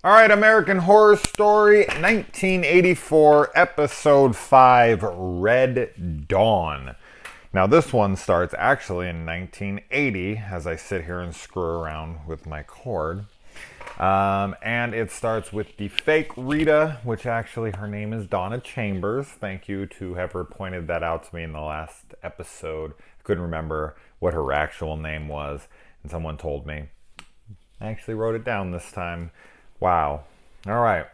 All right, American Horror Story 1984, Episode 5, Red Dawn. Now, this one starts actually in 1980 as I sit here and screw around with my cord. And it starts with the fake Rita, which actually her name is Donna Chambers. Thank you to whoever pointed that out to me in the last episode. I couldn't remember what her actual name was, and someone told me. I actually wrote it down this time. Wow. All right.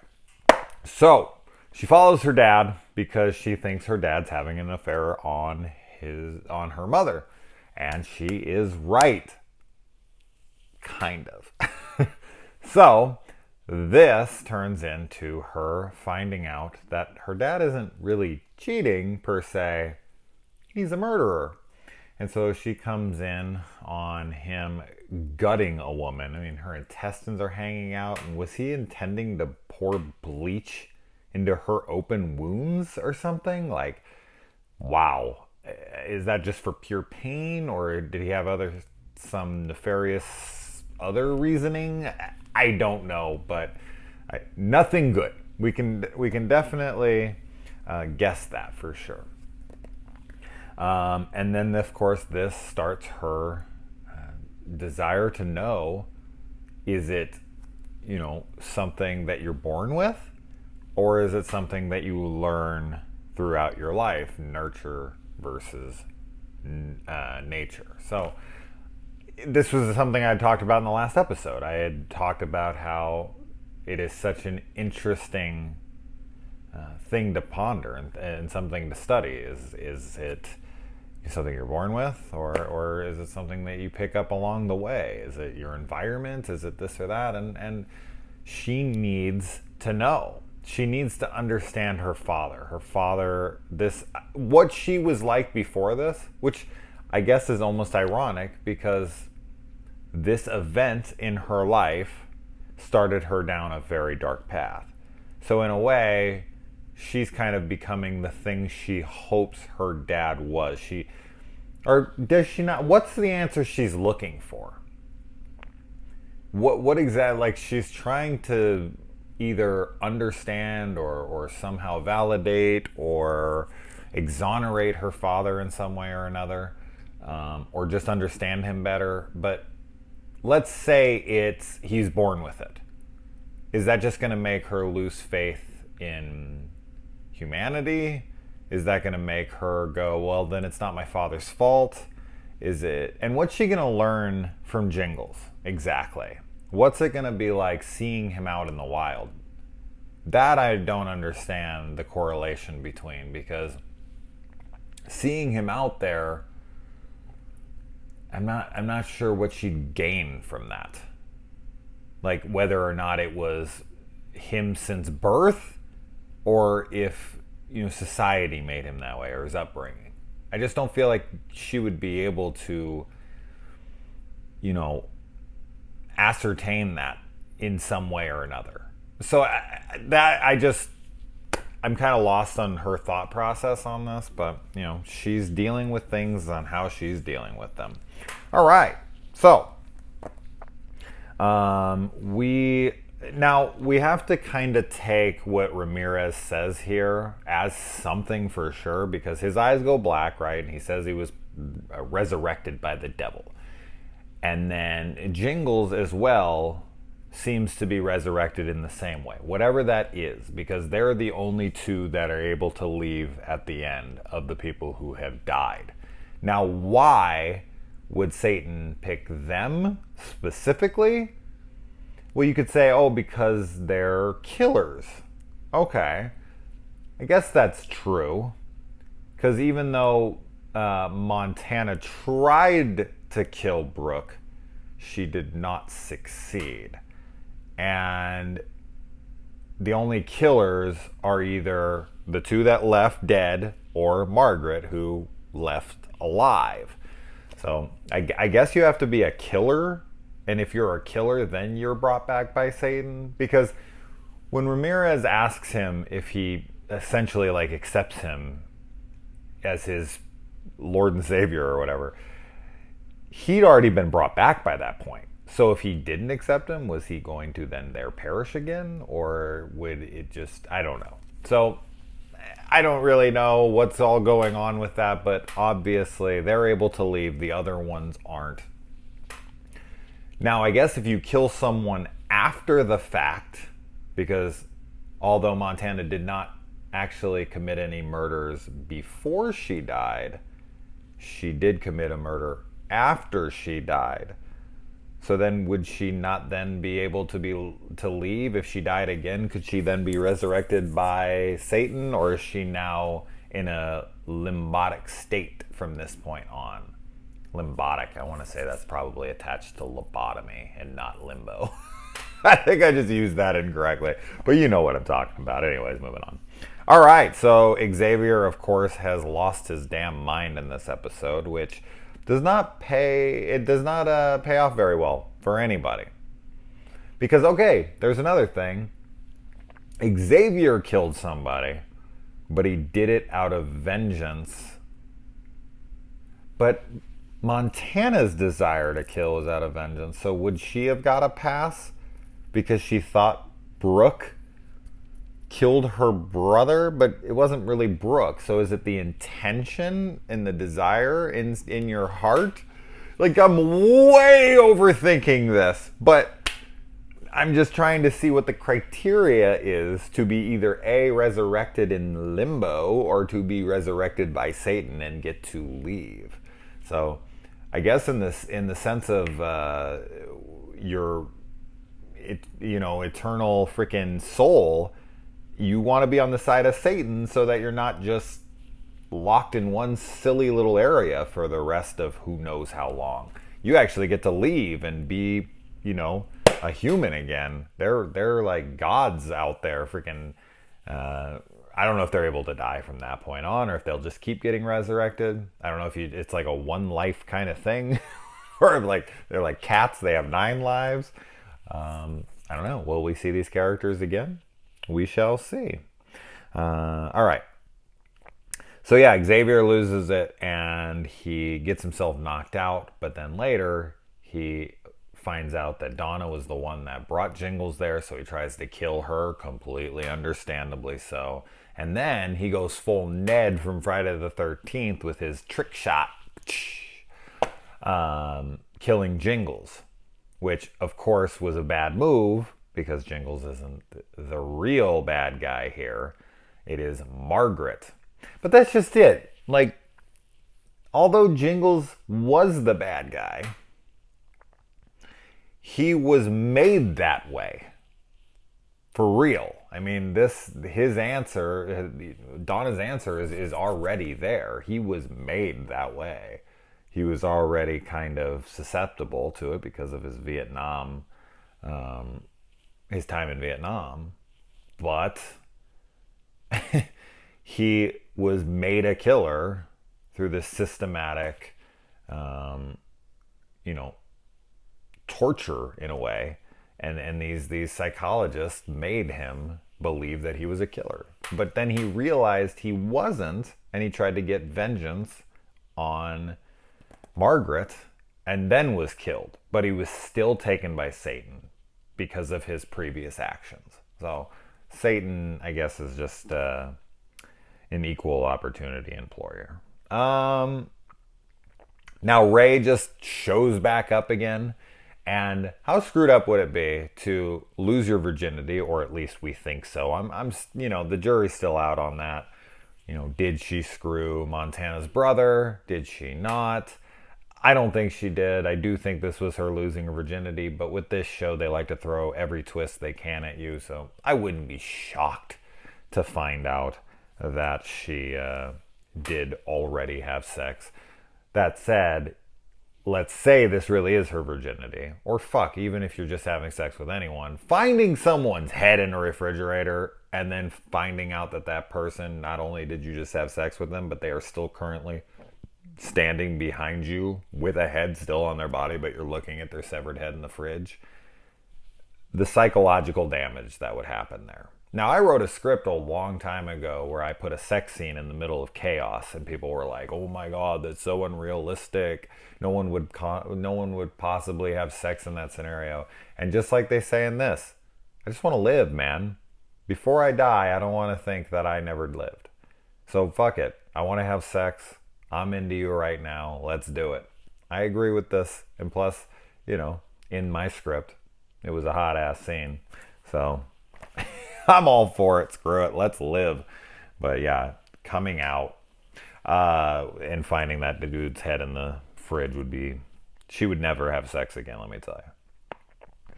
So she follows her dad because she thinks her dad's having an affair on her mother, and she is right. Kind of. So this turns into her finding out that her dad isn't really cheating per se. He's a murderer. And so she comes in on him gutting a woman. I mean, her intestines are hanging out. And was he intending to pour bleach into her open wounds or something? Like, wow. Is that just for pure pain, or did he have some nefarious other reasoning? I don't know, but nothing good. We can definitely guess that for sure. And then, of course, this starts her desire to know, is it, something that you're born with, or is it something that you learn throughout your life, nurture versus nature? So this was something I talked about in the last episode. I had talked about how it is such an interesting thing to ponder and something to study. Is it something you're born with, or is it something that you pick up along the way? Is it your environment? Is it this or that? And she needs to know. She needs to understand her father. Her father, what she was like before this, which I guess is almost ironic because this event in her life started her down a very dark path. So in a way, she's kind of becoming the thing she hopes her dad was. Or does she not? What's the answer she's looking for? What exactly? Like, she's trying to either understand or somehow validate or exonerate her father in some way or another, or just understand him better. But let's say he's born with it. Is that just going to make her lose faith in humanity? Is that going to make her go, well, then it's not my father's fault? Is it? And what's she going to learn from Jingles? Exactly. What's it going to be like seeing him out in the wild? That I don't understand the correlation between, because seeing him out there, I'm not sure what she'd gain from that. Like, whether or not it was him since birth, or if society made him that way, or his upbringing. I just don't feel like she would be able to ascertain that in some way or another. So I'm kind of lost on her thought process on this, but she's dealing with things on how she's dealing with them. All right, so we have to kind of take what Ramirez says here as something for sure, because his eyes go black, right? And he says he was resurrected by the devil. And then Jingles as well seems to be resurrected in the same way, whatever that is, because they're the only two that are able to leave at the end of the people who have died. Now, why would Satan pick them specifically? Well, you could say, because they're killers. Okay. I guess that's true. Because even though Montana tried to kill Brook, she did not succeed. And the only killers are either the two that left dead or Margaret, who left alive. So I guess you have to be a killer. And if you're a killer, then you're brought back by Satan. Because when Ramirez asks him if he essentially accepts him as his Lord and Savior or whatever, he'd already been brought back by that point. So if he didn't accept him, was he going to then there perish again? Or would it just, I don't know. So I don't really know what's all going on with that, but obviously they're able to leave. The other ones aren't. Now, I guess if you kill someone after the fact, because although Montana did not actually commit any murders before she died, she did commit a murder after she died. So then would she not then be able to leave if she died again? Could she then be resurrected by Satan, or is she now in a limbotic state from this point on? Limbotic, I want to say that's probably attached to lobotomy and not limbo. I think I just used that incorrectly, but you know what I'm talking about. Anyways, moving on. All right, so Xavier, of course, has lost his damn mind in this episode, which does not pay off very well for anybody. Because, okay, there's another thing. Xavier killed somebody, but he did it out of vengeance. But Montana's desire to kill was out of vengeance. So would she have got a pass because she thought Brook killed her brother, but it wasn't really Brook? So is it the intention and the desire in your heart? Like, I'm way overthinking this, but I'm just trying to see what the criteria is to be either A, resurrected in limbo, or to be resurrected by Satan and get to leave. So I guess in the sense of your eternal freaking soul, you want to be on the side of Satan so that you're not just locked in one silly little area for the rest of who knows how long. You actually get to leave and be, a human again. They're like gods out there, freaking. I don't know if they're able to die from that point on, or if they'll just keep getting resurrected. I don't know if it's like a one life kind of thing, or like they're like cats. They have 9 lives. I don't know. Will we see these characters again? We shall see. All right. So yeah, Xavier loses it and he gets himself knocked out. But then later he finds out that Donna was the one that brought Jingles there. So he tries to kill her, completely understandably so. And then he goes full Ned from Friday the 13th with his trick shot, killing Jingles, which of course was a bad move because Jingles isn't the real bad guy here. It is Margaret. But that's just it. Like, although Jingles was the bad guy, he was made that way. For real. I mean, his answer, Donna's answer is already there. He was made that way. He was already kind of susceptible to it because of his Vietnam, his time in Vietnam. But he was made a killer through this systematic, torture in a way. And these psychologists made him believe that he was a killer. But then he realized he wasn't, and he tried to get vengeance on Margaret, and then was killed. But he was still taken by Satan because of his previous actions. So Satan, I guess, is just an equal opportunity employer. Now Ray just shows back up again. And how screwed up would it be to lose your virginity, or at least we think so. I'm the jury's still out on that. Did she screw Montana's brother? Did she not? I don't think she did. I do think this was her losing her virginity, but with this show, they like to throw every twist they can at you, so I wouldn't be shocked to find out that she did already have sex. That said, let's say this really is her virginity, or fuck, even if you're just having sex with anyone, finding someone's head in a refrigerator and then finding out that person, not only did you just have sex with them, but they are still currently standing behind you with a head still on their body, but you're looking at their severed head in the fridge. The psychological damage that would happen there. Now, I wrote a script a long time ago where I put a sex scene in the middle of chaos, and people were like, "Oh my God, that's so unrealistic. No one would possibly have sex in that scenario." And just like they say in this, I just want to live, man. Before I die, I don't want to think that I never lived. So fuck it. I want to have sex. I'm into you right now. Let's do it. I agree with this, and plus, in my script, it was a hot ass scene, so. I'm all for it. Screw it. Let's live. But yeah, coming out and finding that the dude's head in the fridge would be... She would never have sex again, let me tell you.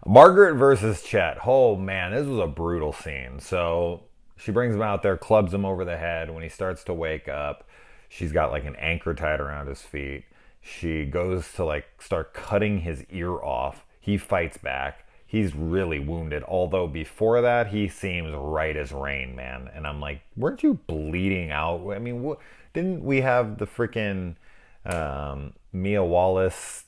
Margaret versus Chet. Oh man, this was a brutal scene. So she brings him out there, clubs him over the head. When he starts to wake up, she's got like an anchor tied around his feet. She goes to like start cutting his ear off. He fights back. He's really wounded, although before that, he seems right as rain, man. And I'm like, weren't you bleeding out? I mean, didn't we have the freaking Mia Wallace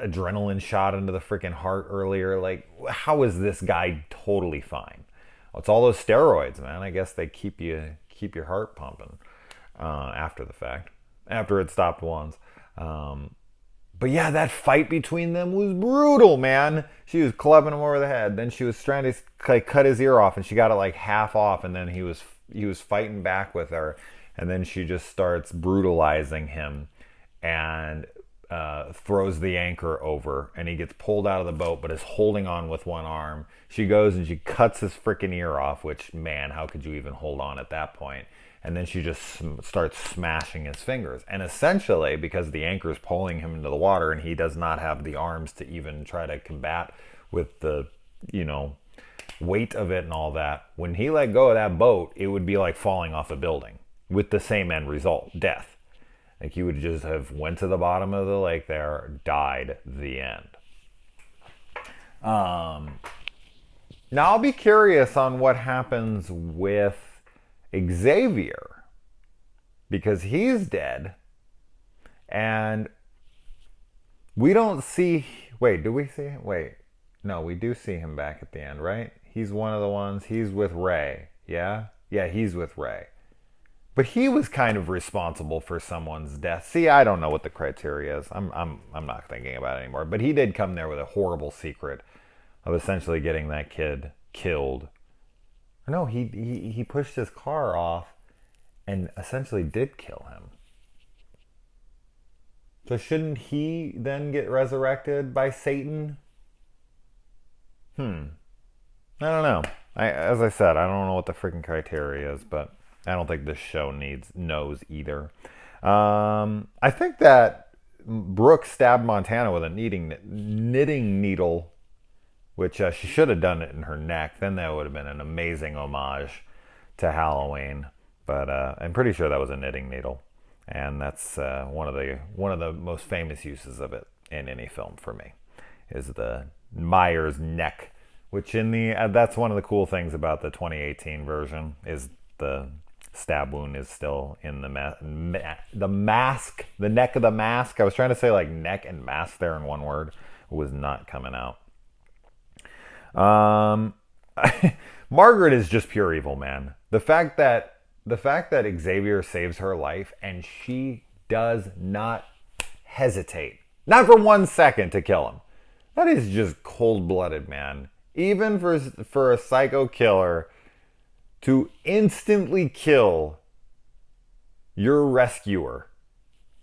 adrenaline shot into the freaking heart earlier? Like, how is this guy totally fine? Well, it's all those steroids, man. I guess they keep your heart pumping after the fact, after it stopped once. But yeah, that fight between them was brutal, man. She was clubbing him over the head. Then she was trying to like cut his ear off, and she got it like half off. And then he was fighting back with her, and then she just starts brutalizing him, and throws the anchor over, and he gets pulled out of the boat, but is holding on with one arm. She goes and she cuts his freaking ear off. Which, man, how could you even hold on at that point? And then she just starts smashing his fingers. And essentially, because the anchor is pulling him into the water and he does not have the arms to even try to combat with the, weight of it and all that, when he let go of that boat, it would be like falling off a building with the same end result, death. Like he would just have went to the bottom of the lake there, died, the end. Now I'll be curious on what happens with Xavier, because he's dead, and we don't see... Wait, do we see him? Wait, no, we do see him back at the end, right? He's one of the ones. He's with Ray. Yeah, he's with Ray, but he was kind of responsible for someone's death. See, I don't know what the criteria is. I'm not thinking about it anymore. But he did come there with a horrible secret of essentially getting that kid killed. No, he pushed his car off and essentially did kill him. So shouldn't he then get resurrected by Satan? I don't know. As I said, I don't know what the freaking criteria is, but I don't think this show knows either. I think that Brook stabbed Montana with a knitting needle, which she should have done it in her neck. Then that would have been an amazing homage to Halloween. But I'm pretty sure that was a knitting needle, and that's one of the most famous uses of it in any film for me, is the Myers neck. Which that's one of the cool things about the 2018 version, is the stab wound is still in the mask, the neck of the mask. I was trying to say like neck and mask there in one word. It was not coming out. Margaret is just pure evil, man. The fact that Xavier saves her life and she does not hesitate, not for 1 second, to kill him. That is just cold-blooded, man. Even for a psycho killer to instantly kill your rescuer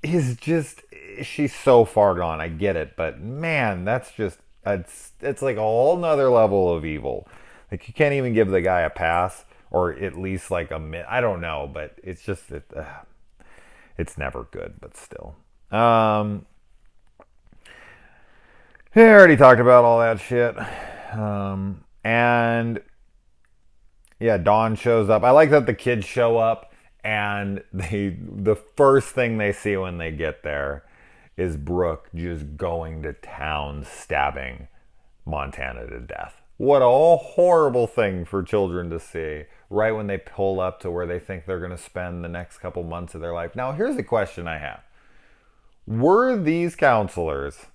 is just... She's so far gone. I get it, but man, that's just... It's like a whole nother level of evil. Like, you can't even give the guy a pass, or at least like I don't know, but it's just... it's never good, but still. I already talked about all that shit. And yeah, Dawn shows up. I like that the kids show up, and the first thing they see when they get there is Brook just going to town, stabbing Montana to death. What a horrible thing for children to see right when they pull up to where they think they're going to spend the next couple months of their life. Now, here's a question I have. Were these counselors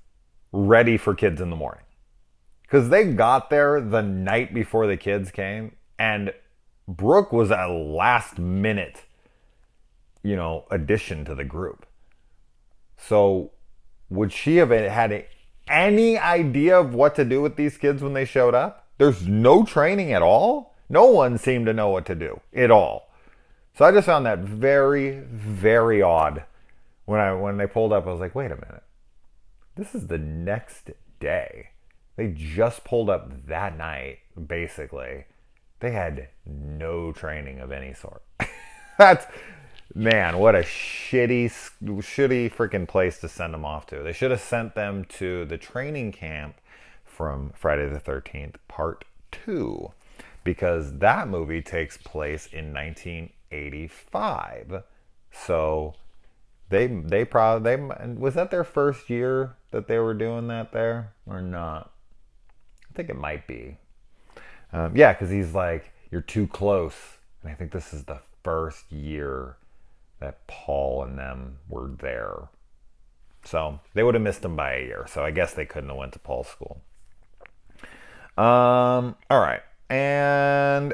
ready for Kids in the Morning? Because they got there the night before the kids came, and Brooke was a last minute, addition to the group. So would she have had any idea of what to do with these kids when they showed up? There's no training at all. No one seemed to know what to do at all. So I just found that very, very odd. When they pulled up, I was like, wait a minute. This is the next day. They just pulled up that night, basically. They had no training of any sort. Man, what a shitty freaking place to send them off to. They should have sent them to the training camp from Friday the 13th, Part 2. Because that movie takes place in 1985. So they was that their first year that they were doing that there or not? I think it might be. Yeah, because he's like, you're too close. And I think this is the first year that Paul and them were there. So they would have missed him by a year. So I guess they couldn't have went to Paul's school. All right. And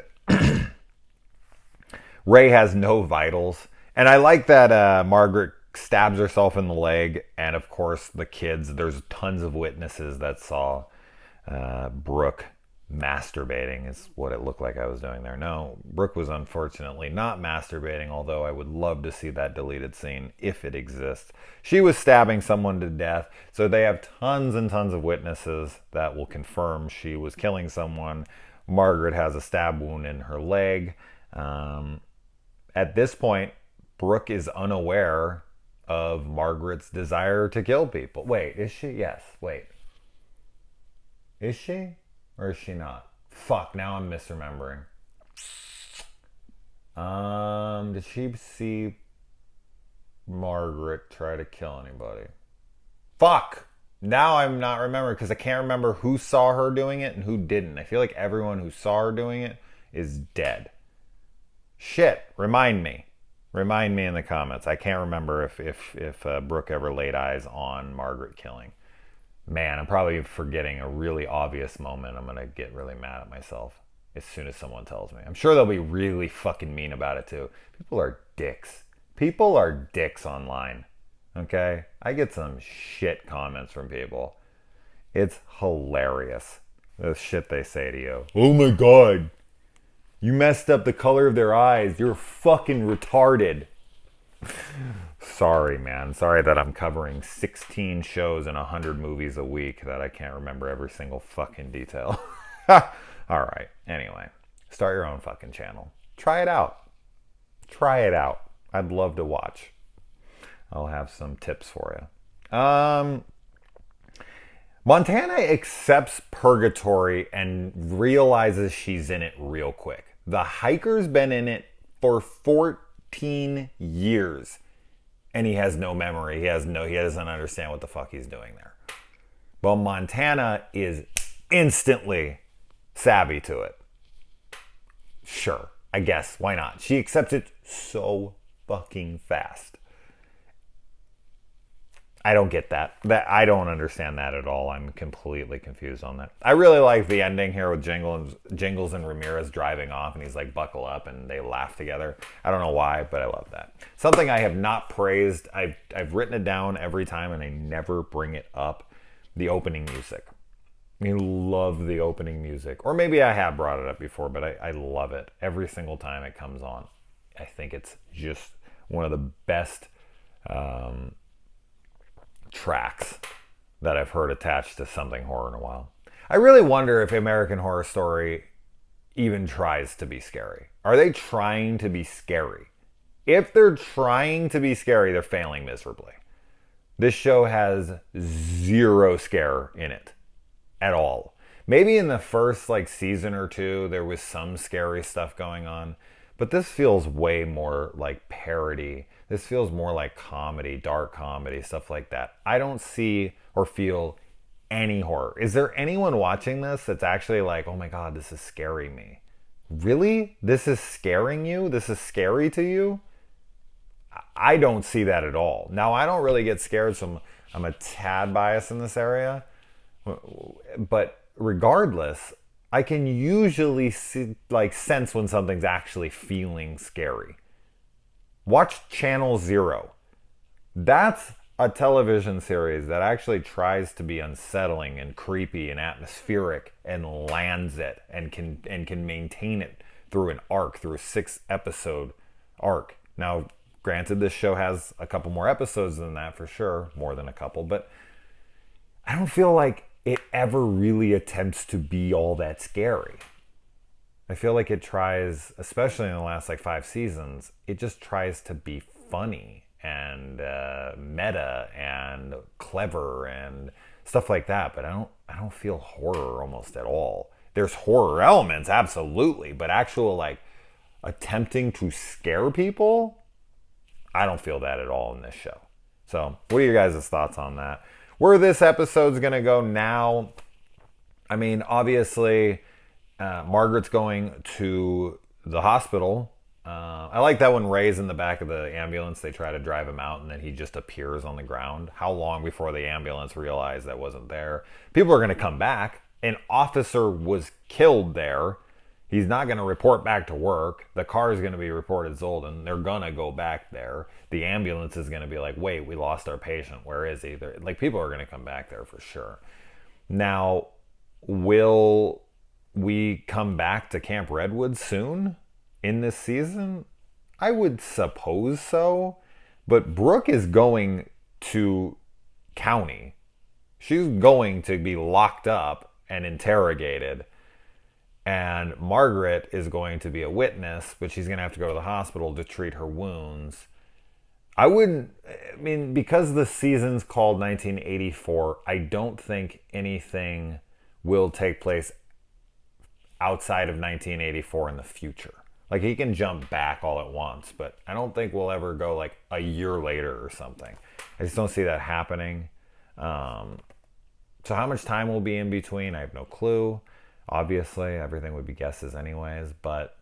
Ray has no vitals. And I like that Margaret stabs herself in the leg. And of course, the kids, there's tons of witnesses that saw Brook masturbating is what it looked like I was doing there. No, Brook was unfortunately not masturbating, although I would love to see that deleted scene if it exists. She was stabbing someone to death, so they have tons and tons of witnesses that will confirm she was killing someone. Margaret has a stab wound in her leg. At this point, Brook is unaware of Margaret's desire to kill people. Wait, is she? Yes, wait. Is she? Or is she not? Fuck, now I'm misremembering. Did she see Margaret try to kill anybody? Fuck! Now I'm not remembering because I can't remember who saw her doing it and who didn't. I feel like everyone who saw her doing it is dead. Shit, remind me. Remind me in the comments. I can't remember if Brook ever laid eyes on Margaret killing. Man, I'm probably forgetting a really obvious moment. I'm going to get really mad at myself as soon as someone tells me. I'm sure they'll be really fucking mean about it too. People are dicks. People are dicks online. Okay? I get some shit comments from people. It's hilarious. The shit they say to you. Oh my God. You messed up the color of their eyes. You're fucking retarded. Sorry, man. Sorry that I'm covering 16 shows and 100 movies a week that I can't remember every single fucking detail. Alright, anyway. Start your own fucking channel. Try it out. Try it out. I'd love to watch. I'll have some tips for you. Montana accepts purgatory and realizes she's in it real quick. The hiker's been in it for 14 years. And he has no memory. He doesn't understand what the fuck he's doing there. Well, Montana is instantly savvy to it. Sure, I guess. Why not? She accepts it so fucking fast. I don't get that. I don't understand that at all. I'm completely confused on that. I really like the ending here with Jingles and Ramirez driving off, and he's like, buckle up, and they laugh together. I don't know why, but I love that. Something I have not praised, I've written it down every time, and I never bring it up, the opening music. I love the opening music. Or maybe I have brought it up before, but I love it. Every single time it comes on. I think it's just one of the best tracks that I've heard attached to something horror in a while. I really wonder if American Horror Story even tries to be scary. Are they trying to be scary? If they're trying to be scary, they're failing miserably. This show has zero scare in it at all. Maybe in the first season or two there was some scary stuff going on, but this feels way more like parody. This feels more like comedy, dark comedy, stuff like that. I don't see or feel any horror. Is there anyone watching this that's actually like, oh my God, this is scaring me? Really? This is scaring you? This is scary to you? I don't see that at all. Now, I don't really get scared, so I'm a tad biased in this area. But regardless, I can usually see, like, sense when something's actually feeling scary. Watch Channel Zero. That's a television series that actually tries to be unsettling and creepy and atmospheric and lands it and can maintain it through an arc, through a 6-episode arc. Now, granted, this show has a couple more episodes than that for sure, more than a couple, but I don't feel like it ever really attempts to be all that scary. I feel like it tries, especially in the last like 5 seasons, it just tries to be funny and meta and clever and stuff like that. But I don't feel horror almost at all. There's horror elements, absolutely, but actual like attempting to scare people, I don't feel that at all in this show. So, what are your guys' thoughts on that? Where this episode's gonna go now? I mean, obviously, Margaret's going to the hospital. I like that when Ray's in the back of the ambulance, they try to drive him out and then he just appears on the ground. How long before the ambulance realized that wasn't there? People are going to come back. An officer was killed there. He's not going to report back to work. The car is going to be reported stolen. They're going to go back there. The ambulance is going to be like, wait, we lost our patient. Where is he? Like, people are going to come back there for sure. Now, will we come back to Camp Redwood soon in this season? I would suppose so. But Brook is going to county. She's going to be locked up and interrogated. And Margaret is going to be a witness, but she's going to have to go to the hospital to treat her wounds. I mean, because the season's called 1984, I don't think anything will take place outside of 1984 in the future. Like, he can jump back all at once, but I don't think we'll ever go like a year later or something. I just don't see that happening. So how much time will be in between? I have no clue. Obviously, everything would be guesses anyways, but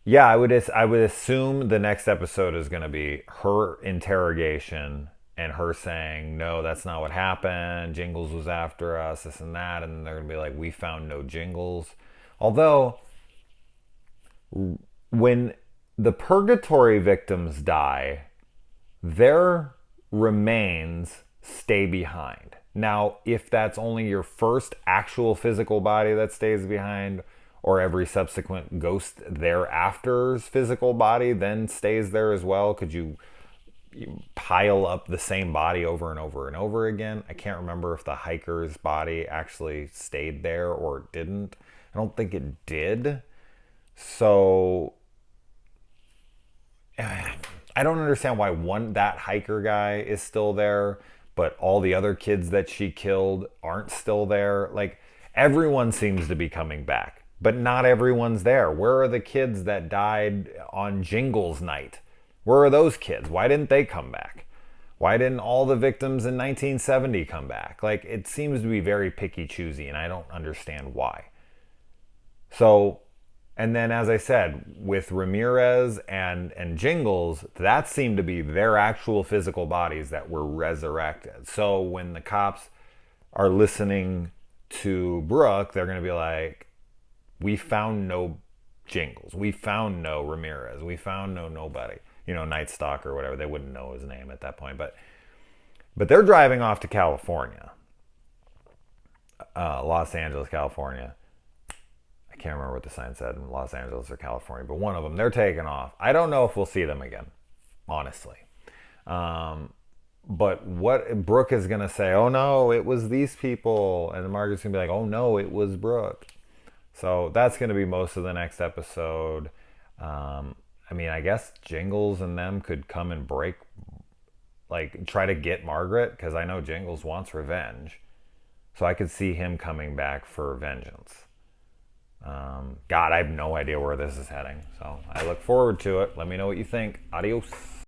yeah, I would assume the next episode is going to be her interrogation and her saying, no, that's not what happened. Jingles was after us, this and that. And they're going to be like, we found no Jingles. Although, when the purgatory victims die, their remains stay behind. Now, if that's only your first actual physical body that stays behind, or every subsequent ghost thereafter's physical body then stays there as well, could you pile up the same body over and over and over again? I can't remember if the hiker's body actually stayed there or it didn't. I don't think it did. So I don't understand why that hiker guy is still there, but all the other kids that she killed aren't still there. Like, everyone seems to be coming back, but not everyone's there. Where are the kids that died on Jingles night? Where are those kids? Why didn't they come back? Why didn't all the victims in 1970 come back? Like, it seems to be very picky choosy, and I don't understand why. So, and then, as I said, with Ramirez and Jingles, that seemed to be their actual physical bodies that were resurrected. So when the cops are listening to Brook, they're going to be like, we found no Jingles. We found no Ramirez. We found no nobody. You know, Night Stalker or whatever. They wouldn't know his name at that point. But they're driving off to California. Los Angeles, California. I can't remember what the sign said in Los Angeles or California, but one of them, they're taking off. I don't know if we'll see them again, honestly. But what Brook is going to say, oh no, it was these people. And Margaret's going to be like, oh no, it was Brook. So that's going to be most of the next episode. I mean, I guess Jingles and them could come and break, like, try to get Margaret, because I know Jingles wants revenge. So I could see him coming back for vengeance. God, I have no idea where this is heading. So I look forward to it. Let me know what you think. Adios.